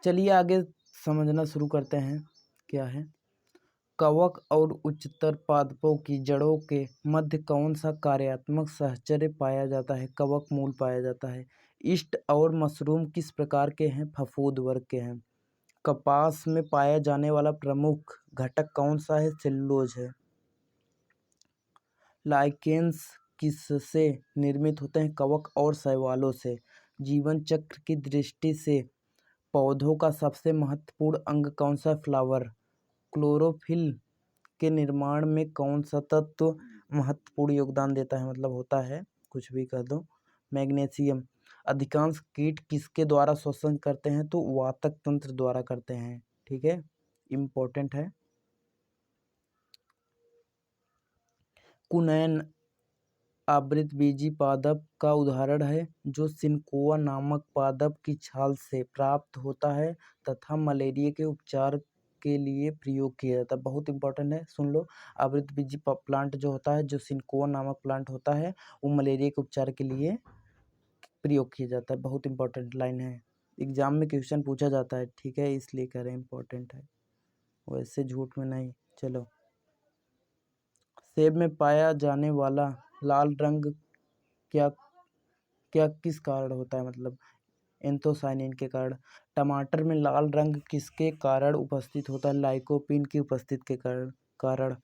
चलिए आगे समझना शुरू करते हैं क्या है। कवक और उच्चतर पादपों की जड़ों के मध्य कौन सा कार्यात्मक सहचर्य पाया जाता है? कवक मूल पाया जाता है। ईस्ट और मशरूम किस प्रकार के हैं? फफूंद वर्ग के हैं। कपास में पाया जाने वाला प्रमुख घटक कौन सा है? सेलुलोज है। लाइकेन्स किससे निर्मित होते हैं? कवक और शैवालों से। जीवन चक्र की दृष्टि से पौधों का सबसे महत्वपूर्ण अंग कौन सा? फ्लावर। क्लोरोफिल के निर्माण में कौन सा तत्व महत्वपूर्ण योगदान देता है? मतलब होता है, कुछ भी कह दो। मैग्नीशियम। अधिकांश कीट किसके द्वारा श्वसन करते हैं? तो वातक तंत्र द्वारा करते हैं। ठीक है, इम्पोर्टेंट है। कुनैन आवृतबीजी पादप का उदाहरण है जो सिनकोआ नामक पादप की छाल से प्राप्त होता है तथा मलेरिया के उपचार के लिए प्रयोग किया जाता है। बहुत इंपॉर्टेंट है, सुन लो। आवृतबीजी प्लांट जो होता है, जो सिनकोआ नामक प्लांट होता है, वो मलेरिया के उपचार के लिए प्रयोग किया जाता है। बहुत इंपॉर्टेंट लाइन है, एग्जाम में क्वेश्चन पूछा जाता है। ठीक है, इसलिए कह रहे हैं इंपॉर्टेंट है, वैसे झूठ में नहीं। चलो, सेब में पाया जाने वाला लाल रंग क्या क्या किस कारण होता है? मतलब एंथोसायनिन के कारण। टमाटर में लाल रंग किसके कारण उपस्थित होता है? लाइकोपीन की उपस्थिति के कारण।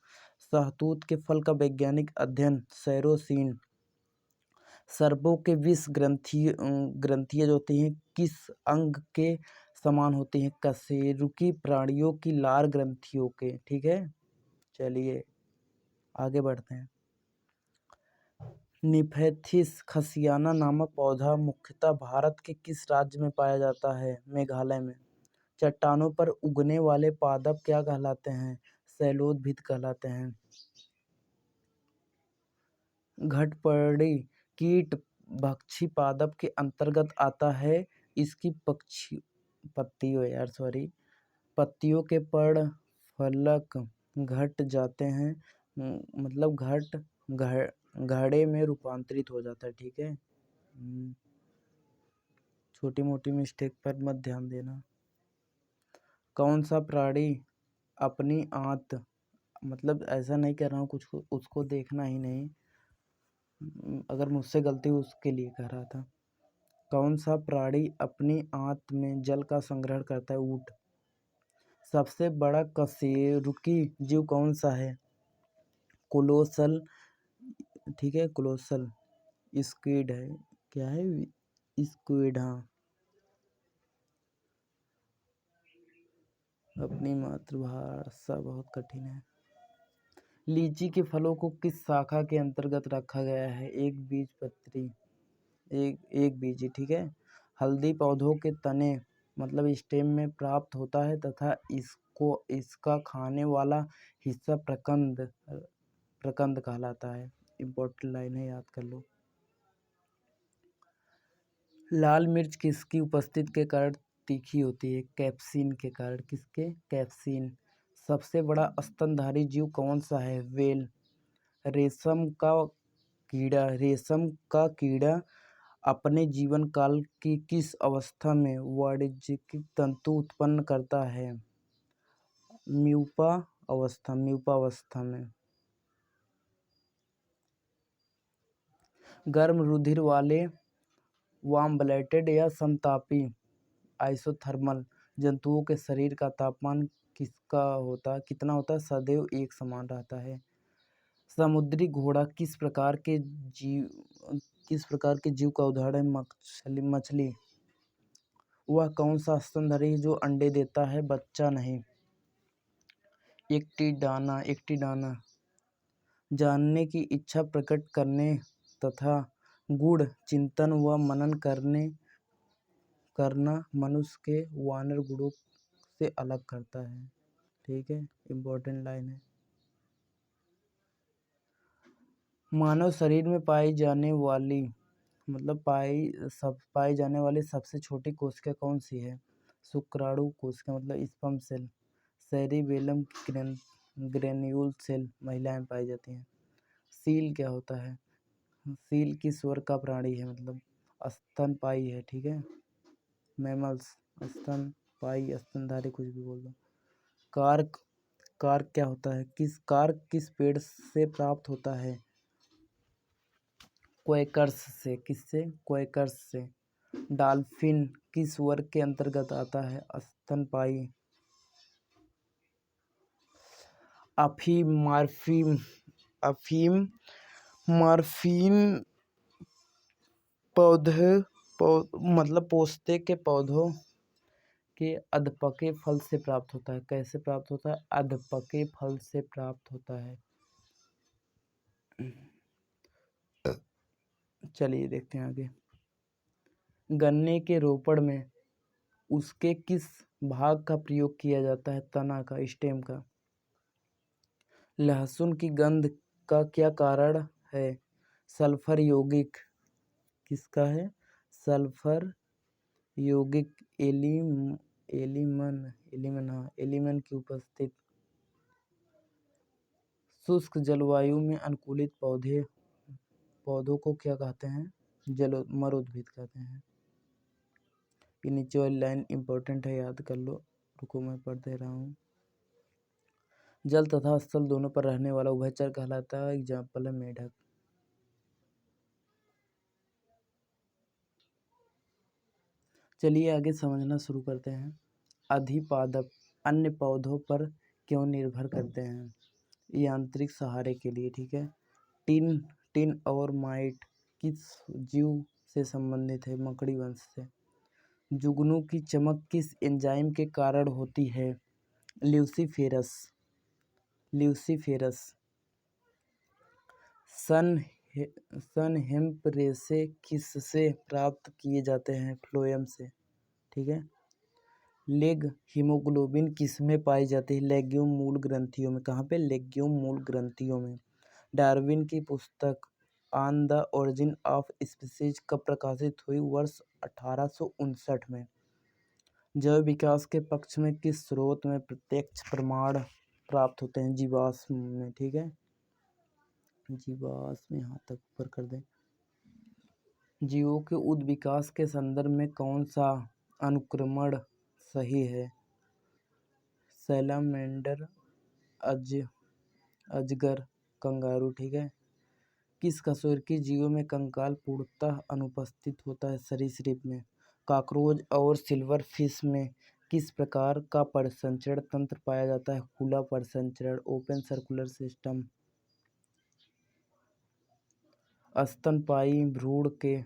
शहतूत के फल का वैज्ञानिक अध्ययन सैरोसीन। सर्पों के विष ग्रंथियां जो होती हैं किस अंग के समान होती हैं? कशेरुकी प्राणियों की लार ग्रंथियों के। ठीक है, चलिए आगे बढ़ते हैं। निफेथिस खसियाना नामक पौधा मुख्यतः भारत के किस राज्य में पाया जाता है? मेघालय में। चट्टानों पर उगने वाले पादप क्या कहलाते हैं? शैलोदभिद कहलाते हैं। घटपर्णी कीट भक्षी पादप के अंतर्गत आता है। इसकी पत्तियों के पर्ण फलक घट जाते हैं, मतलब घड़े में रूपांतरित हो जाता है। ठीक है, छोटी मोटी मिस्टेक पर मत ध्यान देना। कौन सा प्राणी अपनी आंत, मतलब ऐसा नहीं कर रहा हूँ कुछ उसको देखना ही नहीं, अगर मुझसे गलती हुई उसके लिए कह रहा था। कौन सा प्राणी अपनी आंत में जल का संग्रहण करता है? ऊँट। सबसे बड़ा कशेरुकी जीव कौन सा है? कोलोसल। ठीक है, कोलोसल स्क्विड है। क्या है? स्क्विड। हाँ, अपनी मातृभाषा बहुत कठिन है। लीची के फलों को किस शाखा के अंतर्गत रखा गया है? एक बीजपत्री, एक बीजी। ठीक है। हल्दी पौधों के तने मतलब स्टेम में प्राप्त होता है तथा इसका खाने वाला हिस्सा प्रकंद कहलाता है। इम्पोर्टेंट लाइन है, याद कर लो। लाल मिर्च किसकी उपस्थिति के कारण तीखी होती है? कैप्सिन के कारण। किसके? कैप्सिन। सबसे बड़ा स्तनधारी जीव कौन सा है? व्हेल। रेशम का कीड़ा अपने जीवन काल की किस अवस्था में वाणिज्यिक तंतु उत्पन्न करता है? म्यूपा अवस्था में। गर्म रुधिर वाले वार्म ब्लडेड या समतापी आइसोथर्मल जंतुओं के शरीर का तापमान कितना होता है? सदैव एक समान रहता है। समुद्री घोड़ा किस प्रकार के जीव का उदाहरण है? मछली। वह कौन सा स्तनधारी है जो अंडे देता है, बच्चा नहीं? एक्टिडाना। जानने की इच्छा प्रकट करने तथा गूढ़ चिंतन व मनन करना मनुष्य के वानर गुणों से अलग करता है। ठीक है, इम्पोर्टेंट लाइन है। मानव शरीर में पाई जाने वाली सबसे छोटी कोशिका कौन सी है? शुक्राणु कोशिका, मतलब sperm cell. Cerebellum granule cell महिलाएं में पाई जाती हैं। सील क्या होता है? सील किस वर्ग का प्राणी है? मतलब स्तनपायी है। ठीक है, मैमल्स स्तन पाई, स्तनधारी, कुछ भी बोल दो। कार्क, कार्क क्या होता है? किस पेड़ से प्राप्त होता है? क्वेकर्स से। किससे? क्वेकर्स से। डॉल्फिन किस वर्ग के अंतर्गत आता है? स्तनपायी। अफीम मॉर्फिन, अफीम मॉर्फिन पौधे मतलब पोस्ते के पौधों के अधपके फल से प्राप्त होता है। कैसे प्राप्त होता है? अधपके फल से प्राप्त होता है। चलिए देखते हैं आगे। गन्ने के रोपण में उसके किस भाग का प्रयोग किया जाता है? तना का, स्टेम का। लहसुन की गंध का क्या कारण है? सल्फर यौगिक। किसका है? सल्फर यौगिक एलिमन की उपस्थित। शुष्क जलवायु में अनुकूलित पौधों को क्या कहते हैं? मर उद्भिद कहते हैं। ये नीचे वाली लाइन इंपॉर्टेंट है, याद कर लो। रुको मैं पढ़ दे रहा हूँ। जल तथा स्थल दोनों पर रहने वाला उभयचर कहलाता है। एग्जाम्पल है मेढक। चलिए आगे समझना शुरू करते हैं। अधिपादप अन्य पौधों पर क्यों निर्भर करते हैं? यांत्रिक सहारे के लिए। ठीक है। टिन और माइट किस जीव से संबंधित है? मकड़ी वंश से। जुगनू की चमक किस एंजाइम के कारण होती है? ल्यूसीफेरस। सन हेम्प रेशे किससे प्राप्त किए जाते हैं? फ्लोएम से। ठीक है। लेग हीमोग्लोबिन किसमें पाई जाती है? लेग्यूम मूल ग्रंथियों में। कहाँ पे? लेग्यूम मूल ग्रंथियों में। डार्विन की पुस्तक on the origin of species कब प्रकाशित हुई? वर्ष 1859 में। जैव विकास के पक्ष में किस स्रोत में प्रत्यक्ष प्रमाण प्राप्त होते हैं? जीवाश्म में। ठीक है। जीवाश्म यहाँ तक ऊपर कर दें। जीवों के उद विकास के संदर्भ में कौन सा अनुक्रमण सही है? सैलामेंडर, अजगर, कंगारू। ठीक है। किस कशेरुकी जीवों में कंकाल पूर्णतः अनुपस्थित होता है? सरीसृप में। कॉकरोच और सिल्वर फिश में किस प्रकार का परिसंचरण तंत्र पाया जाता है? खुला परिसंचरण, ओपन सर्कुलर सिस्टम। स्तनपायी भ्रूण के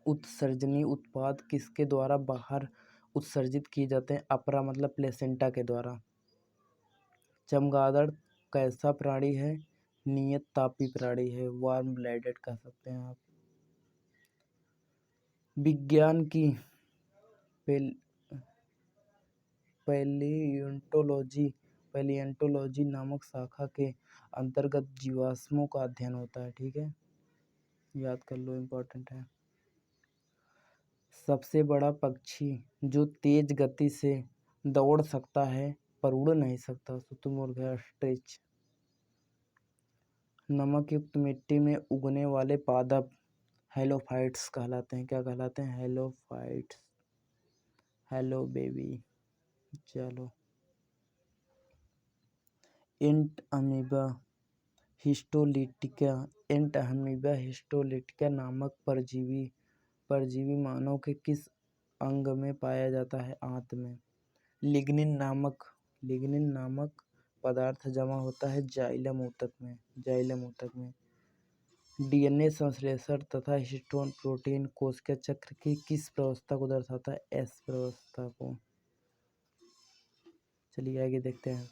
उत्सर्जनी उत्पाद किसके द्वारा बाहर उत्सर्जित किए जाते हैं? अपरा मतलब प्लेसेंटा के द्वारा। चमगादड़ कैसा प्राणी है? नियत तापी प्राणी है। वार्म ब्लडेड कह सकते हैं आप। विज्ञान की पैलियोंटोलॉजी नामक शाखा के अंतर्गत जीवाश्मों का अध्ययन होता है। ठीक है। याद कर लो, इम्पोर्टेंट है। सबसे बड़ा पक्षी जो तेज गति से दौड़ सकता है पर उड़ नहीं सकता, शुतुरमुर्ग है। ऑस्ट्रिच। नमक युक्त मिट्टी में उगने वाले पादप हेलोफाइट्स कहलाते हैं। क्या कहलाते हैं? हेलोफाइट्स। Hello baby. चलो। एंट अमीबा हिस्टोलिटिका नामक परजीवी मानव के किस अंग में पाया जाता है? आंत में। लिग्निन नामक पदार्थ जमा होता है जाइलम ऊतक में। डीएनए संश्लेषण तथा हिस्टोन प्रोटीन कोशिका चक्र की किस प्रावस्था को दर्शाता है? एस प्रावस्था को। चलिए आगे देखते हैं।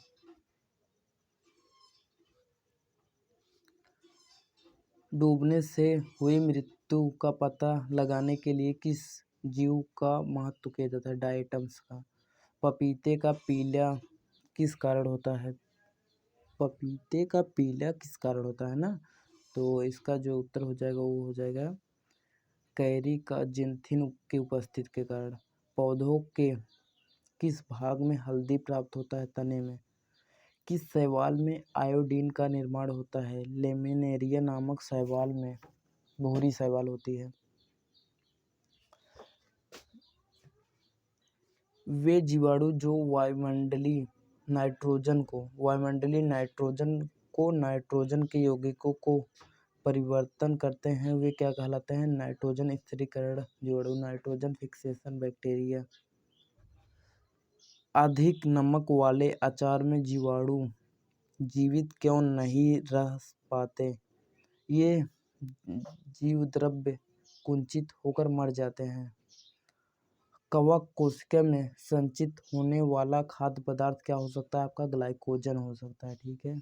डूबने से हुई मृत्यु का पता लगाने के लिए किस जीव का महत्व किया जाता है? डायटम्स का। पपीते का पीला किस कारण होता है? पपीते का पीला किस कारण होता है ना? तो इसका जो उत्तर हो जाएगा वो हो जाएगा कैरी का जिंथिन की उपस्थिति के कारण। पौधों के किस भाग में हल्दी प्राप्त होता है? तने में। किस शैवाल में आयोडीन का निर्माण होता है? लेमिनेरिया नामक शैवाल में भूरी शैवाल होती है। वे जीवाणु जो वायुमंडलीय नाइट्रोजन को नाइट्रोजन के यौगिकों को परिवर्तन करते हैं, वे क्या कहलाते हैं? नाइट्रोजन स्थिरीकरण जीवाणु, नाइट्रोजन फिक्सेशन बैक्टीरिया। अधिक नमक वाले अचार में जीवाणु जीवित क्यों नहीं रह पाते? ये जीवद्रव्य कुंचित होकर मर जाते हैं। कवक कोशिका में संचित होने वाला खाद्य पदार्थ क्या हो सकता है? आपका ग्लाइकोजन हो सकता है। ठीक है,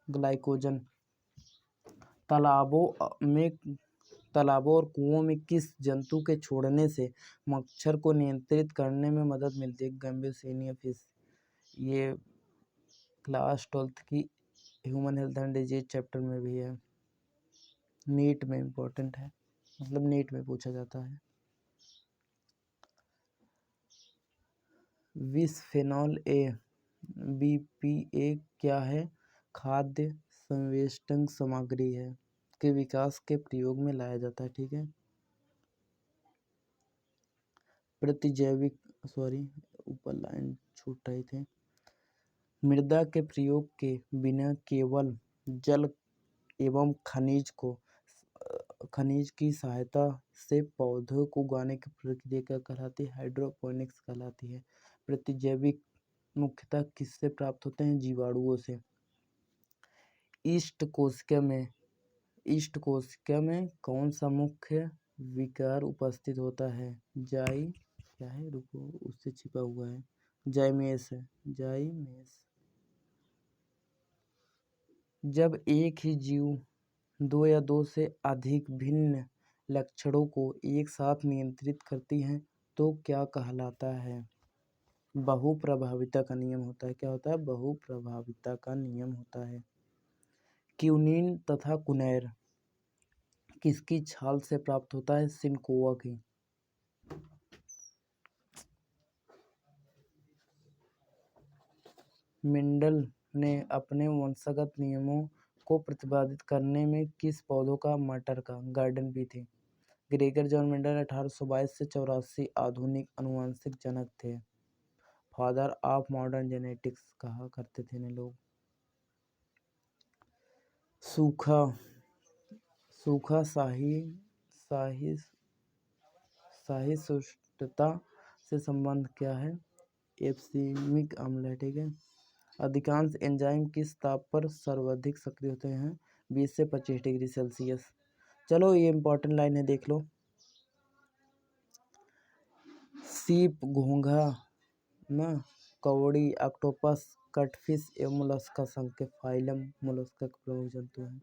ग्लाइकोजन। तालाबों और कुओं में किस जंतु के छोड़ने से मच्छर को नियंत्रित करने में मदद मिलती है? गैम्बोसिनिया फिश। ये क्लास 12th की human health and disease chapter में भी है, नीट में इम्पोर्टेंट है, मतलब नीट में पूछा जाता है। बिस्फेनॉल ए BPA क्या है? खाद्य संवेष्टन सामग्री है के विकास के प्रयोग में लाया जाता है। ठीक है, प्रतिजैविक ऊपर लाइन छूट रहे थे। मृदा के प्रयोग के बिना केवल जल एवं खनिज की सहायता से पौधों को उगाने की प्रक्रिया क्या कहलाती है? हाइड्रोपोनिक्स कहलाती है। प्रतिजैविक मुख्यतः किससे प्राप्त होते हैं? जीवाणुओं से। ईस्ट कोशिका में कौन सा मुख्य विकार उपस्थित होता है? क्या है, रुको, उससे छिपा हुआ है, जाइमेस है, जाइमेस। जब एक ही जीव दो या दो से अधिक भिन्न लक्षणों को एक साथ नियंत्रित करती है तो क्या कहलाता है? बहुप्रभाविता का नियम होता है। क्या होता है? बहुप्रभाविता का नियम होता है। क्यूनिन तथा कुनैर किसकी छाल से प्राप्त होता है? सिनकोआ की। मेंडल ने अपने वंशगत नियमों को प्रतिपादित करने में किस पौधों का? मटर का, गार्डन भी थी। ग्रेगर जॉन मेंडल 1822 से 84 आधुनिक अनुवांशिक जनक थे। फादर ऑफ मॉडर्न जेनेटिक्स कहा करते थे इन्हें लोग। सूखा सहिष्णुता से संबंध क्या है? एब्सिमिक अम्ल है। ठीक है, अधिकांश एंजाइम किस ताप पर सर्वाधिक सक्रिय होते हैं? 20 से 25 डिग्री सेल्सियस। चलो, ये इंपॉर्टेंट लाइन है, देख लो। सीप, घोंघा, कवड़ी, ऑक्टोपस, कटफिश एवं मोलस्का संघ के फाइलम मोलस्का के प्रमुख जंतु हैं।